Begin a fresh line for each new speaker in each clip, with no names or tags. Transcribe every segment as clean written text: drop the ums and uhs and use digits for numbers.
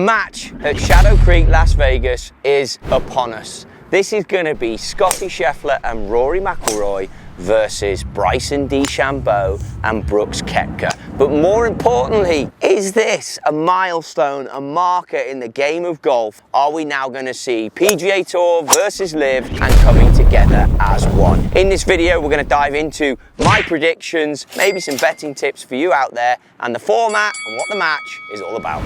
match at Shadow Creek, Las Vegas is upon us. This is going to be Scottie Scheffler and Rory Mcilroy versus Bryson Dechambeau and Brooks Koepka. But more importantly, is this a milestone, a marker in the game of golf? Are we now going to see PGA Tour versus LIV and coming together as one? In this video, we're going to dive into my predictions, maybe some betting tips for you out there, and the format and what the match is all about.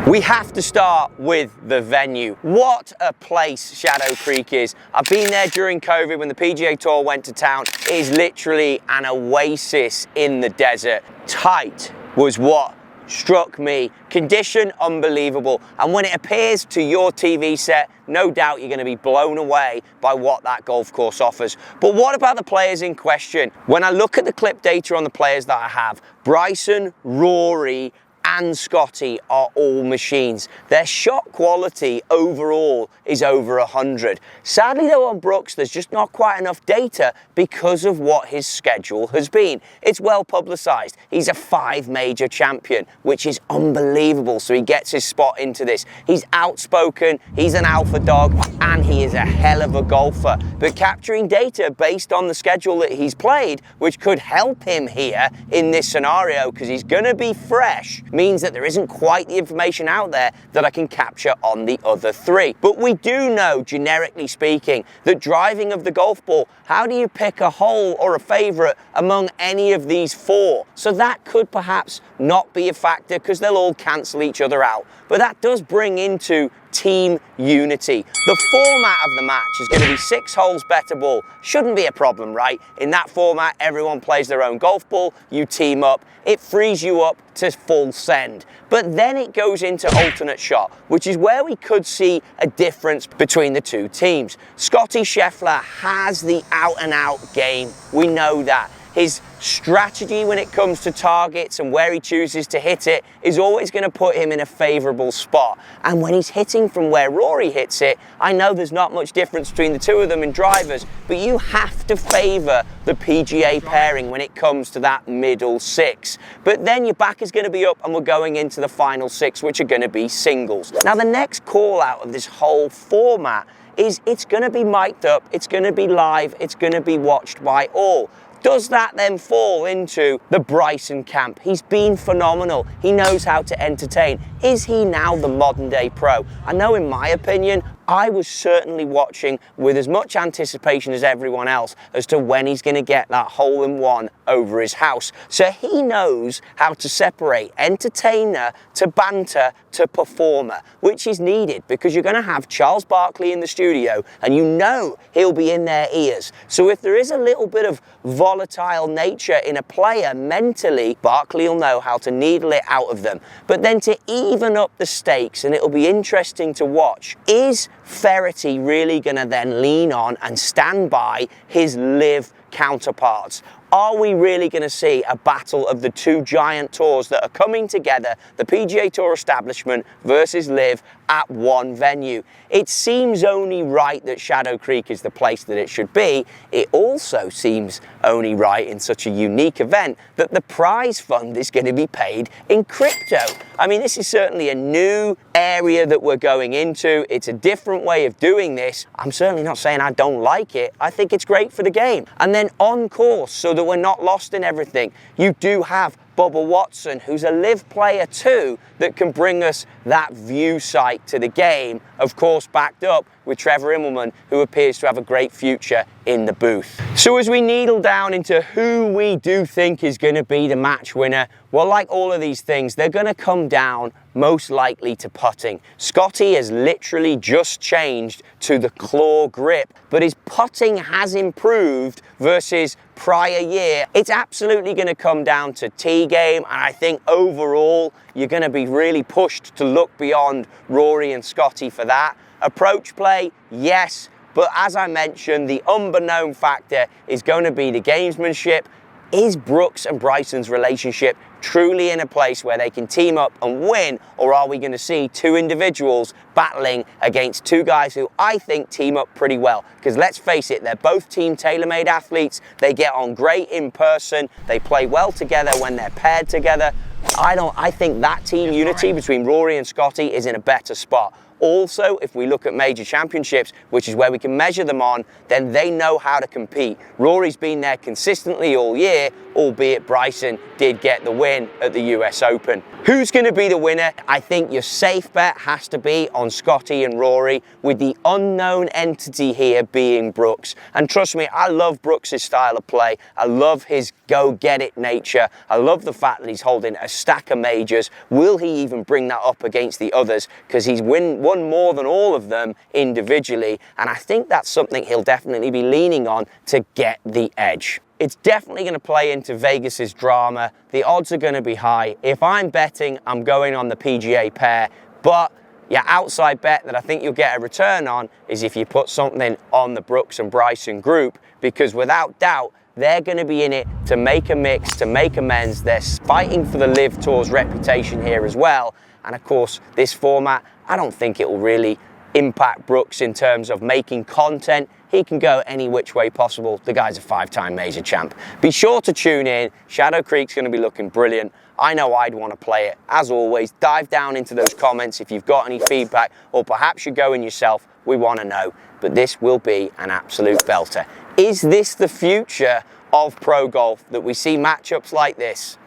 We have to start with the venue. What a place Shadow Creek is. I've been there during COVID when the PGA Tour went to town. It is literally an oasis in the desert. Tight was what struck me. Condition unbelievable. And when it appears to your TV set, no doubt you're going to be blown away by what that golf course offers. But what about the players in question? When I look at the clip data on the players that I have, Bryson, Rory, and Scottie are all machines. Their shot quality overall is over 100. Sadly though, on Brooks, there's just not quite enough data because of what his schedule has been. It's well publicized. He's a 5 major champion, which is unbelievable. So he gets his spot into this. He's outspoken, he's an alpha dog, and he is a hell of a golfer. But capturing data based on the schedule that he's played, which could help him here in this scenario, because he's gonna be fresh, means that there isn't quite the information out there that I can capture on the other 3. But we do know, generically speaking, that driving of the golf ball, how do you pick a hole or a favorite among any of these 4? So that could perhaps not be a factor because they'll all cancel each other out. But that does bring into team unity. The format of the match is going to be 6 holes better ball. Shouldn't be a problem, right? In that format, everyone plays their own golf ball, you team up, it frees you up to full send. But then it goes into alternate shot, which is where we could see a difference between the 2 teams. Scottie Scheffler has the out-and-out game. We know that. His strategy when it comes to targets and where he chooses to hit it is always going to put him in a favourable spot. And when he's hitting from where Rory hits it, I know there's not much difference between the 2 of them in drivers, but you have to favour the PGA pairing when it comes to that middle 6. But then your back is going to be up and we're going into the final 6, which are going to be singles. Now the next call out of this whole format is it's going to be mic'd up, it's going to be live, it's going to be watched by all. Does that then fall into the Bryson camp? He's been phenomenal. He knows how to entertain. Is he now the modern day pro? I know in my opinion, I was certainly watching with as much anticipation as everyone else as to when he's going to get that hole-in-one over his house. So he knows how to separate entertainer to banter to performer, which is needed because you're going to have Charles Barkley in the studio and you know he'll be in their ears. So if there is a little bit of volatile nature in a player mentally, Barkley will know how to needle it out of them. But then to even up the stakes, and it'll be interesting to watch, is Feraty really going to then lean on and stand by his LIV counterparts? Are we really going to see a battle of the 2 giant tours that are coming together, the PGA Tour establishment versus LIV, at one venue? It seems only right that Shadow Creek is the place that it should be. It also seems only right in such a unique event that the prize fund is going to be paid in crypto. I mean, this is certainly a new area that we're going into. It's a different way of doing this. I'm certainly not saying I don't like it. I think it's great for the game. And then on course, so that we're not lost in everything, you do have Bubba Watson, who's a LIV player too, that can bring us that view sight to the game, of course backed up with Trevor Immelman, who appears to have a great future in the booth. So as we needle down into who we do think is going to be the match winner, well, like all of these things, they're going to come down most likely to putting. Scottie has literally just changed to the claw grip, but his putting has improved versus prior year. It's absolutely going to come down to tee game, and I think overall you're going to be really pushed to look beyond Rory and Scottie for that. Approach play, yes, but as I mentioned, the unbeknown factor is going to be the gamesmanship. Is Brooks and Bryson's relationship truly in a place where they can team up and win, or are we going to see 2 individuals battling against 2 guys who I think team up pretty well? Because let's face it, they're both team tailor-made athletes. They get on great in person. They play well together when they're paired together. I think that team unity between Rory and Scottie is in a better spot. Also, if we look at major championships, which is where we can measure them on, then they know how to compete. Rory's been there consistently all year, albeit Bryson did get the win at the US Open. Who's going to be the winner? I think your safe bet has to be on Scottie and Rory, with the unknown entity here being Brooks. And trust me, I love Brooks' style of play. I love his go-get-it nature. I love the fact that he's holding a stack of majors. Will he even bring that up against the others? Because he's won more than all of them individually, and I think that's something he'll definitely be leaning on to get the edge. It's definitely going to play into Vegas's drama. The odds are going to be high. If I'm betting, I'm going on the PGA pair, but your outside bet that I think you'll get a return on is if you put something on the Brooks and Bryson group, because without doubt, they're going to be in it to make a mix, to make amends. They're fighting for the LIV Tour's reputation here as well. And of course, this format, I don't think it will really impact Brooks in terms of making content. He can go any which way possible. The guy's a 5-time major champ. Be sure to tune in. Shadow Creek's going to be looking brilliant. I know I'd want to play it. As always, dive down into those comments if you've got any feedback, or perhaps you're going yourself. We want to know. But this will be an absolute belter. Is this the future of pro golf, that we see matchups like this?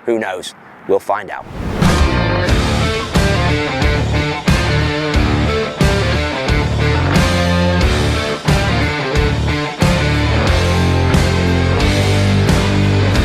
Who knows? We'll find out.